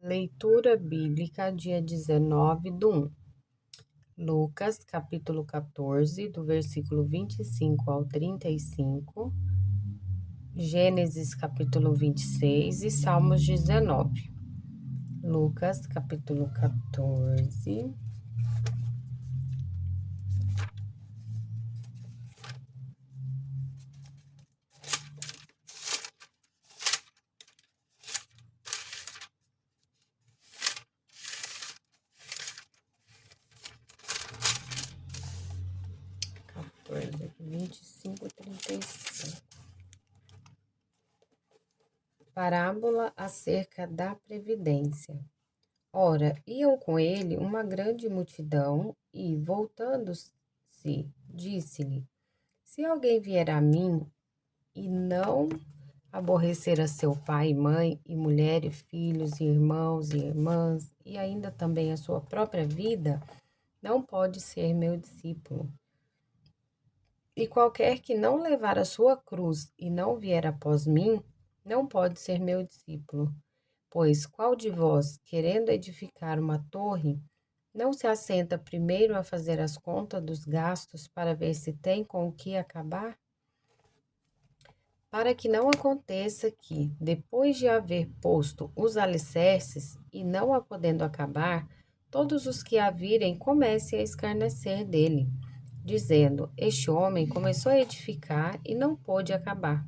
Leitura bíblica, dia 19/1. Lucas, capítulo 14, do versículo 25 ao 35. Gênesis, capítulo 26 e Salmos 19. Lucas, capítulo 14. Quatorze, 25 e 35. Parábola acerca da previdência. Ora, iam com ele uma grande multidão e, voltando-se, disse-lhe: Se alguém vier a mim e não aborrecer a seu pai e mãe, e mulher e filhos, e irmãos e irmãs, e ainda também a sua própria vida, não pode ser meu discípulo. E qualquer que não levar a sua cruz e não vier após mim, não pode ser meu discípulo. Pois qual de vós, querendo edificar uma torre, não se assenta primeiro a fazer as contas dos gastos para ver se tem com o que acabar? Para que não aconteça que, depois de haver posto os alicerces e não a podendo acabar, todos os que a virem comecem a escarnecer dele, dizendo: Este homem começou a edificar e não pôde acabar.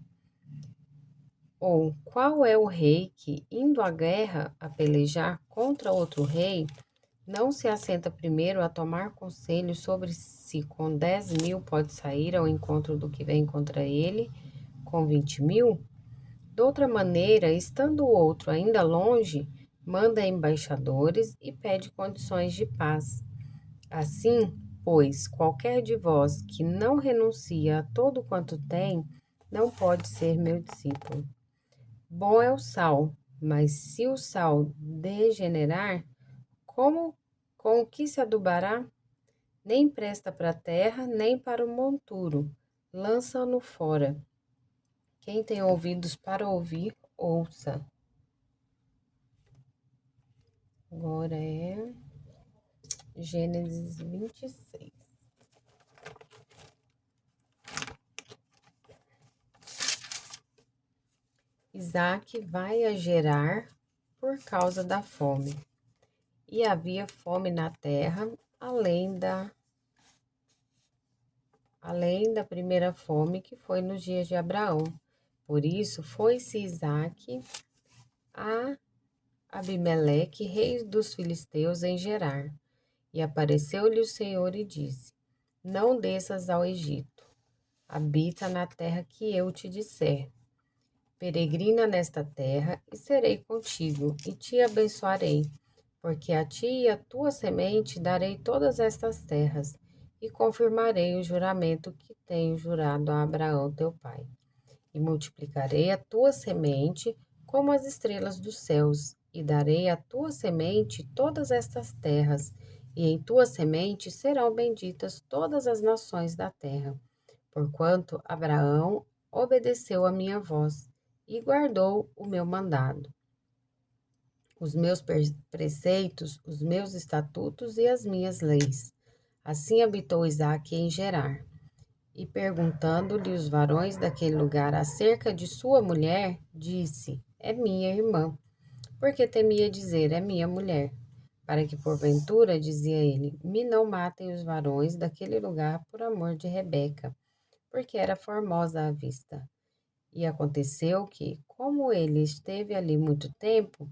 Ou qual é o rei que, indo à guerra a pelejar contra outro rei, não se assenta primeiro a tomar conselho sobre se com 10.000 pode sair ao encontro do que vem contra ele com 20.000? De outra maneira, estando o outro ainda longe, manda embaixadores e pede condições de paz. Assim, pois, qualquer de vós que não renuncia a todo quanto tem, não pode ser meu discípulo. Bom é o sal, mas se o sal degenerar, com o que se adubará? Nem presta para a terra, nem para o monturo. Lança-no fora. Quem tem ouvidos para ouvir, ouça. Agora é Gênesis 26. Isaac vai a Gerar por causa da fome. E havia fome na terra, além da primeira fome que foi nos dias de Abraão. Por isso foi-se Isaac a Abimeleque, rei dos filisteus, em Gerar. E apareceu-lhe o Senhor e disse: Não desças ao Egito, habita na terra que eu te disser. Peregrina nesta terra, e serei contigo, e te abençoarei, porque a ti e a tua semente darei todas estas terras, e confirmarei o juramento que tenho jurado a Abraão teu pai. E multiplicarei a tua semente como as estrelas dos céus, e darei à tua semente todas estas terras, e em tua semente serão benditas todas as nações da terra. Porquanto Abraão obedeceu a minha voz e guardou o meu mandado, os meus preceitos, os meus estatutos e as minhas leis. Assim habitou Isaque em Gerar. E perguntando-lhe os varões daquele lugar acerca de sua mulher, disse: É minha irmã. Porque temia dizer: É minha mulher. Para que porventura, dizia ele, me não matem os varões daquele lugar por amor de Rebeca, porque era formosa à vista. E aconteceu que, como ele esteve ali muito tempo,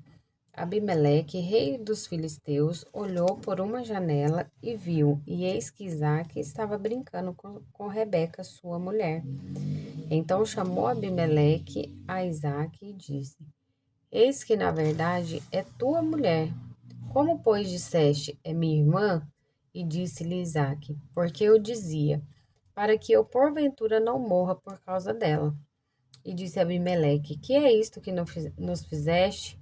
Abimeleque, rei dos filisteus, olhou por uma janela e viu, e eis que Isaque estava brincando com Rebeca, sua mulher. Então chamou Abimeleque a Isaque e disse: Eis que, na verdade, é tua mulher. Como, pois, disseste, é minha irmã? E disse-lhe Isaque: Porque eu dizia, para que eu porventura não morra por causa dela. E disse Abimeleque: Que é isto que nos fizeste?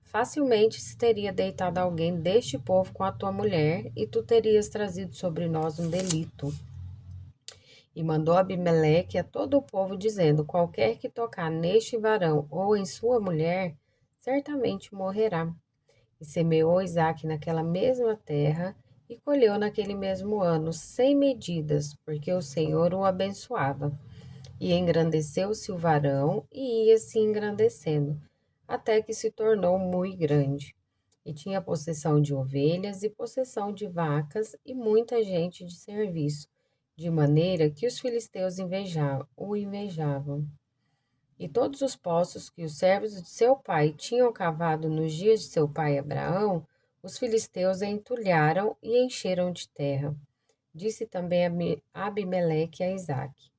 Facilmente se teria deitado alguém deste povo com a tua mulher, e tu terias trazido sobre nós um delito. E mandou Abimeleque a todo o povo, dizendo: Qualquer que tocar neste varão ou em sua mulher, certamente morrerá. E semeou Isaque naquela mesma terra e colheu naquele mesmo ano, sem medidas, porque o Senhor o abençoava. E engrandeceu-se o varão e ia se engrandecendo, até que se tornou muito grande. E tinha possessão de ovelhas e possessão de vacas e muita gente de serviço, de maneira que os filisteus o invejavam. E todos os poços que os servos de seu pai tinham cavado nos dias de seu pai Abraão, os filisteus entulharam e encheram de terra. Disse também Abimeleque a Isaque: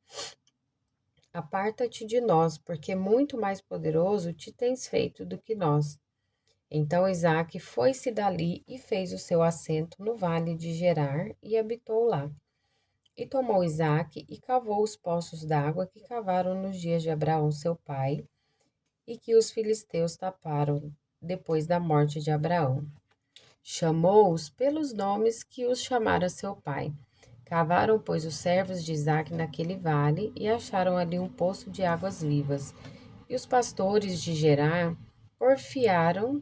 Aparta-te de nós, porque muito mais poderoso te tens feito do que nós. Então Isaque foi-se dali e fez o seu assento no vale de Gerar e habitou lá. E tomou Isaque e cavou os poços d'água que cavaram nos dias de Abraão seu pai, e que os filisteus taparam depois da morte de Abraão. Chamou-os pelos nomes que os chamara seu pai. Cavaram, pois, os servos de Isaque naquele vale e acharam ali um poço de águas vivas. E os pastores de Gerar porfiaram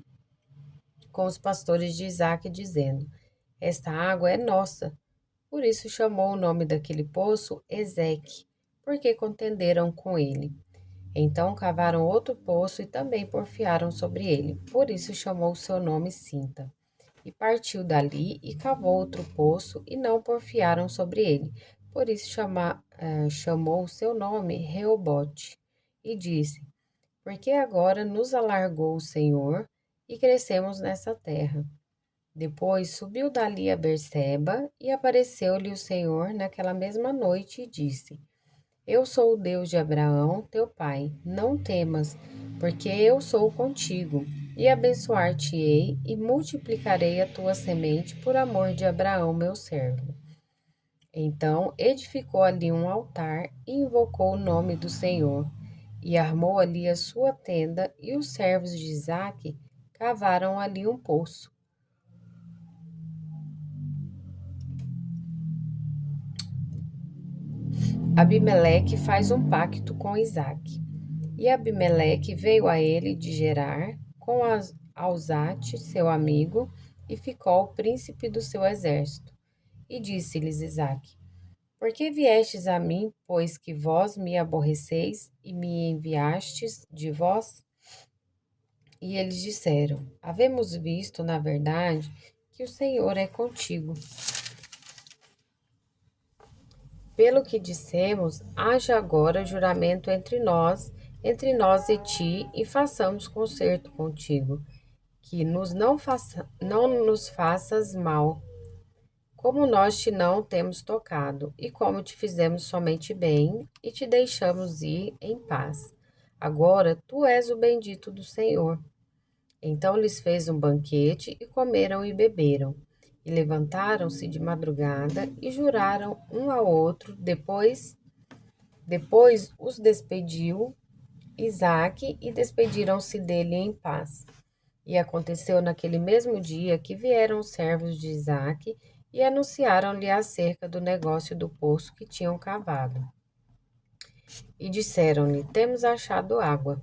com os pastores de Isaque, dizendo: Esta água é nossa. Por isso chamou o nome daquele poço Ezeque, porque contenderam com ele. Então cavaram outro poço e também porfiaram sobre ele. Por isso chamou o seu nome Sinta. E partiu dali e cavou outro poço e não porfiaram sobre ele. Por isso chamou o seu nome Reobote. E disse: Porque agora nos alargou o Senhor e crescemos nessa terra. Depois subiu dali a Berseba e apareceu-lhe o Senhor naquela mesma noite e disse: Eu sou o Deus de Abraão, teu pai. Não temas, porque eu sou contigo, e abençoar-te-ei e multiplicarei a tua semente por amor de Abraão, meu servo. Então edificou ali um altar e invocou o nome do Senhor, e armou ali a sua tenda, e os servos de Isaque cavaram ali um poço. Abimeleque faz um pacto com Isaque. E Abimeleque veio a ele de Gerar com Alzate, seu amigo, e ficou o príncipe do seu exército. E disse-lhes Isaque: Por que viestes a mim, pois que vós me aborreceis e me enviastes de vós? E eles disseram: Havemos visto, na verdade, que o Senhor é contigo. Pelo que dissemos, haja agora juramento entre nós e ti, e façamos concerto contigo, que não nos faças mal, como nós te não temos tocado, e como te fizemos somente bem, e te deixamos ir em paz. Agora tu és o bendito do Senhor. Então lhes fez um banquete, e comeram e beberam. E levantaram-se de madrugada, e juraram um ao outro. Depois os despediu Isaque, e despediram-se dele em paz. E aconteceu naquele mesmo dia que vieram os servos de Isaque e anunciaram-lhe acerca do negócio do poço que tinham cavado. E disseram-lhe: Temos achado água.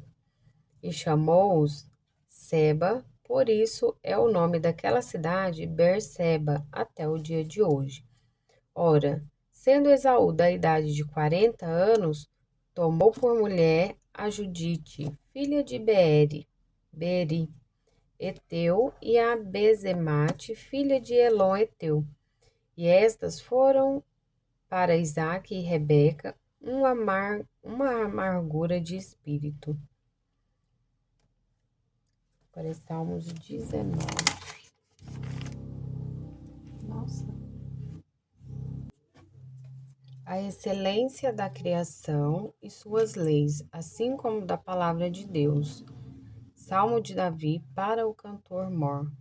E chamou-os Seba, por isso é o nome daquela cidade Berseba até o dia de hoje. Ora, sendo Esaú da idade de 40 anos, tomou por mulher a Judite, filha de Beeri, Eteu, e a Bezemate, filha de Elon Eteu. E estas foram para Isaque e Rebeca uma amargura de espírito. Para Salmos 19. Nossa. A excelência da criação e suas leis, assim como da palavra de Deus. Salmo de Davi para o cantor Mor.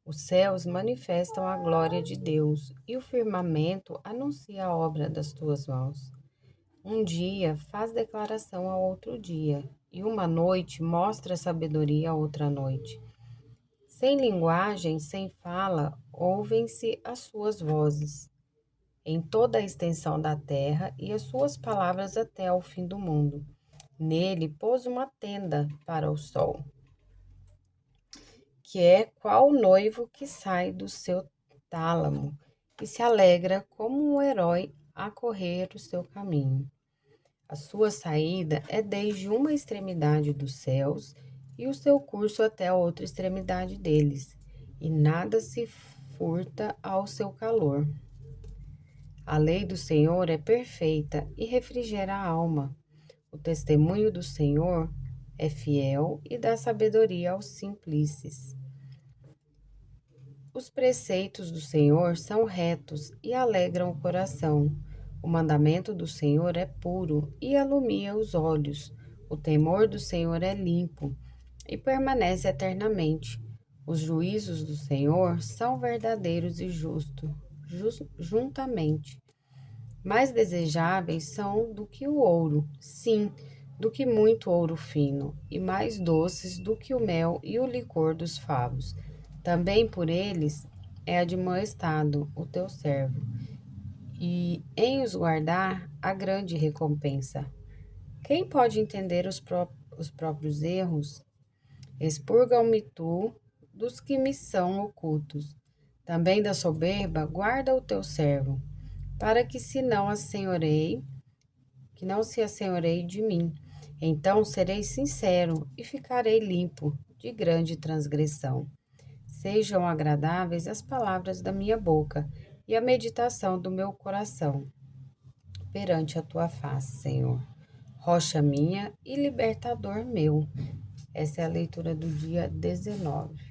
Os céus manifestam a glória de Deus, e o firmamento anuncia a obra das tuas mãos. Um dia faz declaração ao outro dia, e uma noite mostra sabedoria a outra noite. Sem linguagem, sem fala, ouvem-se as suas vozes em toda a extensão da terra, e as suas palavras até ao fim do mundo. Nele pôs uma tenda para o sol, que é qual noivo que sai do seu tálamo e se alegra como um herói a correr o seu caminho. A sua saída é desde uma extremidade dos céus e o seu curso até a outra extremidade deles, e nada se furta ao seu calor. A lei do Senhor é perfeita e refrigera a alma. O testemunho do Senhor é fiel e dá sabedoria aos simplices. Os preceitos do Senhor são retos e alegram o coração. O mandamento do Senhor é puro e alumia os olhos. O temor do Senhor é limpo e permanece eternamente. Os juízos do Senhor são verdadeiros e justos, juntamente. Mais desejáveis são do que o ouro, sim, do que muito ouro fino, e mais doces do que o mel e o licor dos favos. Também por eles é admoestado o teu servo, e em os guardar a grande recompensa. Quem pode entender os próprios erros? Expurga-me tu dos que me são ocultos. Também da soberba guarda o teu servo, para que não se assenhoreie de mim. Então serei sincero e ficarei limpo de grande transgressão. Sejam agradáveis as palavras da minha boca e a meditação do meu coração perante a tua face, Senhor. Rocha minha e libertador meu. Essa é a leitura do dia 19.